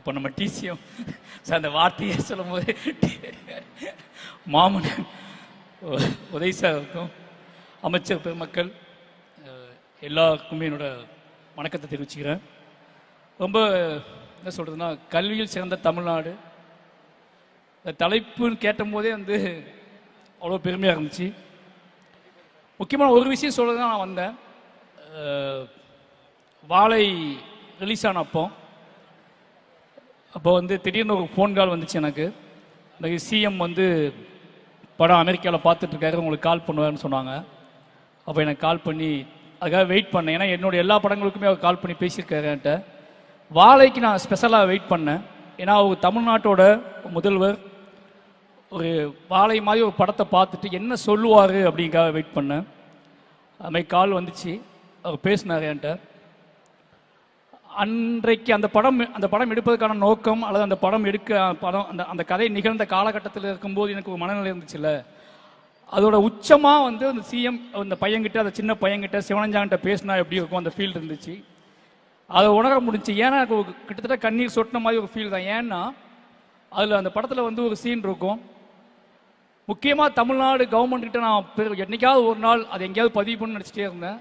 இப்போ நம்ம DCM sir அந்த வார்த்தையை சொல்லும் போது மாமன் உதய் சாருக்கும் அமைச்சர் பெருமக்கள் எல்லாருக்குமே என்னோட வணக்கத்தை தெரிவிச்சுக்கிறேன். ரொம்ப என்ன சொல்கிறதுனா, கல்வியில் சிறந்த தமிழ்நாடு இந்த தலைப்புன்னு கேட்டபோதே அவ்வளோ பெருமையாக இருந்துச்சு. முக்கியமான ஒரு விஷயம் சொல்கிறது தான் நான் வந்தேன். வாழை ரிலீஸ் ஆன அப்போ திடீர்னு ஒரு ஃபோன் கால் வந்துச்சு எனக்கு. இந்த சிஎம் படம் அமெரிக்காவில் பார்த்துட்ருக்காரு, உங்களுக்கு கால் பண்ணுவாருன்னு சொன்னாங்க. அப்போ எனக்கு கால் பண்ணி அதுக்காக வெயிட் பண்ணேன். ஏன்னா என்னோடய எல்லா படங்களுக்குமே அவர் கால் பண்ணி பேசியிருக்காரு என்கிட்ட. வாழைக்கு நான் ஸ்பெஷலாக வெயிட் பண்ணேன். ஏன்னா அவர் தமிழ்நாட்டோட முதல்வர், ஒரு வாழை மாதிரி ஒரு படத்தை பார்த்துட்டு என்ன சொல்லுவார் அப்படிங்காக வெயிட் பண்ணேன். அதுமாதிரி கால் வந்துச்சு, அவர் பேசினார் என்கிட்ட. அன்றைக்கு அந்த படம் எடுப்பதற்கான நோக்கம் அல்லது அந்த படம் அந்த கதை நிகழ்ந்த காலகட்டத்தில் இருக்கும்போது எனக்கு ஒரு மனநிலை இருந்துச்சுல்ல, அதோட உச்சமாக அந்த சிஎம் அந்த பையன்கிட்ட, அந்த சின்ன பையன்கிட்ட சிவனஞ்சாங்கிட்ட பேசினா எப்படி இருக்கும் அந்த ஃபீல் இருந்துச்சு. அதை உணர முடிஞ்சு. ஏன்னா எனக்கு கிட்டத்தட்ட கண்ணீர் சொட்டின மாதிரி ஒரு ஃபீல் தான். ஏன்னா அதில் அந்த படத்தில் ஒரு சீன் இருக்கும். முக்கியமாக தமிழ்நாடு கவர்மெண்ட்கிட்ட நான் என்னைக்காவது ஒரு நாள் அதை எங்கேயாவது பதிவு பண்ணி நினச்சிட்டே இருந்தேன்.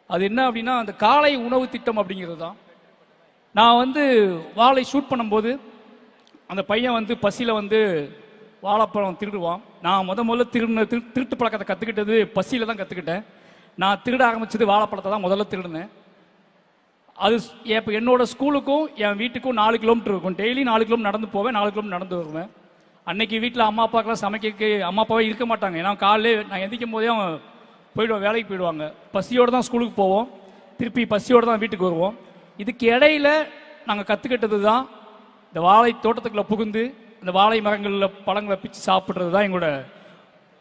அது என்ன அப்படின்னா, அந்த காலை உணவு திட்டம் அப்படிங்கிறது தான். நான் வாழை ஷூட் பண்ணும்போது அந்த பையன் பசியில் வாழைப்பழம் திருடுவான். நான் முதல்ல திருட்டு பழக்கத்தை கற்றுக்கிட்டது பசியில் தான் கற்றுக்கிட்டேன். நான் திருட ஆரம்பித்தது வாழைப்பழத்தை தான் முதல்ல திருடுனேன். அது இப்போ என்னோடய ஸ்கூலுக்கும் என் வீட்டுக்கும் 4 கிலோமீட்டர் இருக்கும். டெய்லி 4 கிலோமீட்டர் நடந்து போவேன், 4 கிலோமீட்டர் நடந்து வருவேன். அன்னைக்கு வீட்டில் அம்மா அப்பாக்கெல்லாம் சமைக்க அம்மா அப்பாவே இருக்க மாட்டாங்க. ஏன்னா காலையில் நான் எந்திக்கும் போதே அவன் போயிடுவோம், வேலைக்கு போயிடுவாங்க. பசியோடு தான் ஸ்கூலுக்கு போவோம், திருப்பி பசியோடு தான் வீட்டுக்கு வருவோம். இதுக்கு இடையில நாங்கள் கற்றுக்கிட்டது தான் இந்த வாழை தோட்டத்துக்குள்ளே புகுந்து இந்த வாழை மரங்களில் பழங்களை பிச்சு சாப்பிட்றது தான் எங்களோட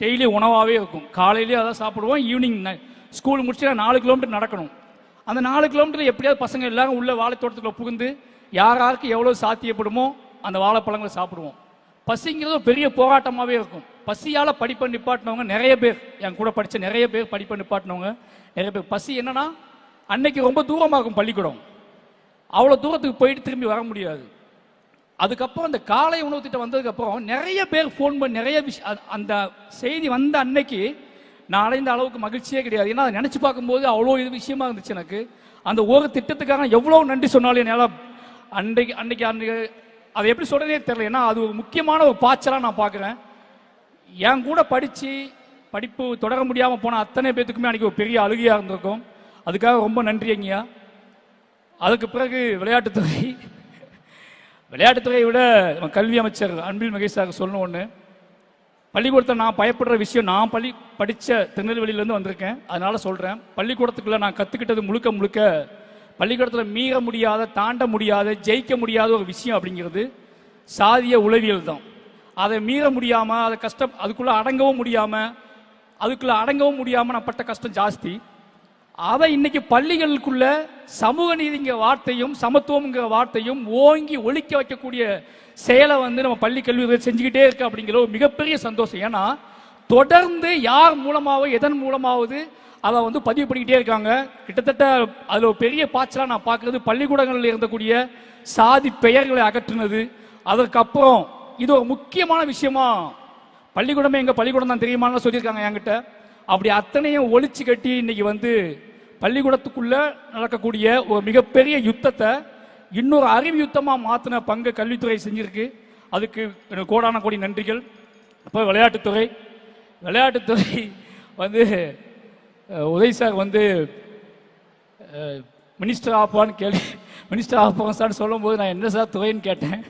டெய்லி உணவாகவே இருக்கும். காலையிலேயே அதான் சாப்பிடுவோம். ஈவினிங் ஸ்கூல் முடிச்சு 4 கிலோமீட்டர் நடக்கணும். அந்த 4 கிலோமீட்டர் எப்படியாவது பசங்க எல்லாரும் உள்ள வாழை தோட்டத்துக்குள்ளே புகுந்து யாருக்கு எவ்வளோ சாத்தியப்படுமோ அந்த வாழைப்பழங்களை சாப்பிடுவோம். பசிங்கிறது ஒரு பெரிய போராட்டமாகவே இருக்கும். பசியால் படிப்பை நிப்பாட்டினவங்க நிறைய பேர், என் கூட படித்த நிறைய பேர் படிப்பை நிப்பாட்டினவங்க நிறைய பேர். பசி என்னன்னா, அன்னைக்கு ரொம்ப தூரமாகும் பள்ளிக்கூடம், அவ்வளோ தூரத்துக்கு போயிட்டு திரும்பி வர முடியாது. அதுக்கப்புறம் அந்த காலை உணவு திட்டம் வந்ததுக்கப்புறம் நிறைய பேர் ஃபோன் பண்ணி நிறைய அந்த செய்தி வந்த அன்னைக்கு நான் அடைந்த அளவுக்கு மகிழ்ச்சியே கிடையாது. ஏன்னா அதை நினச்சி பார்க்கும்போது அவ்வளோ இது விஷயமா இருந்துச்சு எனக்கு. அந்த ஒரு திட்டத்துக்காக எவ்வளோ நன்றி சொன்னாலும் என்னால் அன்னைக்கு அதை எப்படி சொல்கிறதே தெரியல. ஏன்னா அது ஒரு முக்கியமான ஒரு பாய்ச்சலாக நான் பார்க்குறேன். என் கூட படிப்பு தொடர முடியாமல் போன அத்தனை பேத்துக்குமே அன்றைக்கி ஒரு பெரிய அழுகையாக இருந்திருக்கும். அதுக்காக ரொம்ப நன்றி ஐயா. அதுக்கு பிறகு விளையாட்டுத்துறையை விட கல்வி அமைச்சர் அன்பில் மகேஷ் சார் சொல்லணும் ஒன்று. பள்ளிக்கூடத்தில் நான் பயப்படுற விஷயம், நான் படித்த திருநெல்வேலியிலேருந்து வந்திருக்கேன், அதனால் சொல்கிறேன். பள்ளிக்கூடத்துக்குள்ளே நான் கற்றுக்கிட்டது முழுக்க பள்ளிக்கூடத்தில் மீற முடியாத, தாண்ட முடியாத, ஜெயிக்க முடியாத ஒரு விஷயம் அப்படிங்கிறது சாதிய உளவியல் தான். அதை மீற முடியாமல், அதை அதுக்குள்ளே அடங்கவும் முடியாமல் நான் பட்ட கஷ்டம் ஜாஸ்தி. அதை இன்னைக்கு பள்ளிகளுக்குள்ள சமூக நீதிங்கிற வார்த்தையும் சமத்துவம்ங்கிற வார்த்தையும் ஓங்கி ஒழிக்க வைக்கக்கூடிய செயலை நம்ம பள்ளி கல்வி செஞ்சுக்கிட்டே இருக்கு அப்படிங்கிற ஒரு மிகப்பெரிய சந்தோஷம். ஏன்னா தொடர்ந்து யார் மூலமாவது எதன் மூலமாவது அதை பதிவு பண்ணிக்கிட்டே இருக்காங்க. கிட்டத்தட்ட அதில் ஒரு பெரிய பாய்ச்சலாக நான் பார்க்குறது பள்ளிக்கூடங்களில் இருந்தக்கூடிய சாதி பெயர்களை அகற்றுனது. அதற்கப்புறம் இது ஒரு முக்கியமான விஷயமா, பள்ளிக்கூடமே எங்கள் பள்ளிக்கூடம் தான் தெரியுமான்னு சொல்லியிருக்காங்க என்கிட்ட. அப்படி அத்தனையும் ஒழிச்சு கட்டி இன்னைக்கு பள்ளிக்கூடத்துக்குள்ள நடக்கக்கூடிய ஒரு மிகப்பெரிய யுத்தத்தை இன்னொரு அறிவு யுத்தமாக மாற்றின பங்கு கல்வித்துறை செஞ்சிருக்கு. அதுக்கு எனக்கு கோடான கோடி நன்றிகள். இப்போ விளையாட்டுத்துறை உதய் சார் மினிஸ்டர் ஆப்பான்னு சார் சொல்லும்போது நான் என்ன சார் துறைன்னு கேட்டேன்.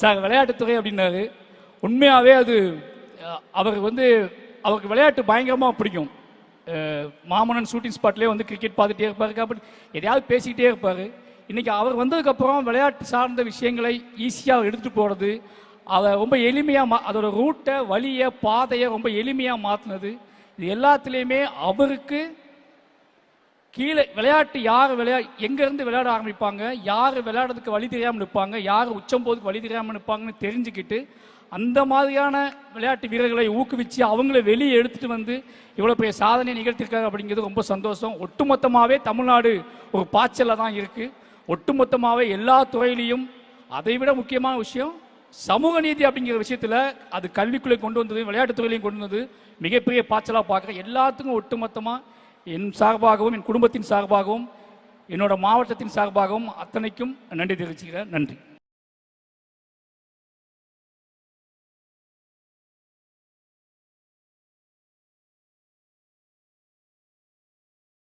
சார் விளையாட்டுத்துறை அப்படின்னாரு. உண்மையாகவே அது அவருக்கு விளையாட்டு பயங்கரமாக பிடிக்கும். மாமன்னன் ஷூட்டிங் ஸ்பாட்லேயே கிரிக்கெட் பார்த்துட்டே இருப்பார், அப்படி எதையாவது பேசிக்கிட்டே இருப்பார். இன்றைக்கி அவர் வந்ததுக்கப்புறம் விளையாட்டு சார்ந்த விஷயங்களை ஈஸியாக எடுத்துகிட்டு போகிறது, அதை ரொம்ப எளிமையாக அதோட ரூட்டை, வழியை, பாதையை ரொம்ப எளிமையாக மாற்றினது, இது எல்லாத்துலேயுமே அவருக்கு கீழே விளையாட்டு யார் எங்கேருந்து விளையாட ஆரம்பிப்பாங்க, யார் விளையாடுறதுக்கு வழி தெரியாமல் நிற்பாங்க, யார் உச்சம் போதுக்கு வழி தெரியாமல் நிற்பாங்கன்னு தெரிஞ்சுக்கிட்டு அந்த மாதிரியான விளையாட்டு வீரர்களை ஊக்குவிச்சு அவங்கள வெளியே எடுத்துகிட்டு இவ்வளோ பெரிய சாதனை நிகழ்த்திருக்காங்க அப்படிங்கிறது ரொம்ப சந்தோஷம். ஒட்டுமொத்தமாகவே தமிழ்நாடு ஒரு பாய்ச்சலில் தான் இருக்குது. ஒட்டுமொத்தமாகவே எல்லா துறையிலையும் அதை விட முக்கியமான விஷயம் சமூக நீதி அப்படிங்கிற விஷயத்தில் அது கல்விக்குள்ளே கொண்டு வந்தது, விளையாட்டுத் துறையிலையும் கொண்டு வந்தது மிகப்பெரிய பாய்ச்சலாக பார்க்குறேன். எல்லாத்துக்கும் ஒட்டுமொத்தமாக என் சார்பாகவும் என் குடும்பத்தின் சார்பாகவும் என்னோட மாவட்டத்தின் சார்பாகவும் அத்தனைக்கும் நன்றி தெரிவிச்சுக்கிறேன். நன்றி.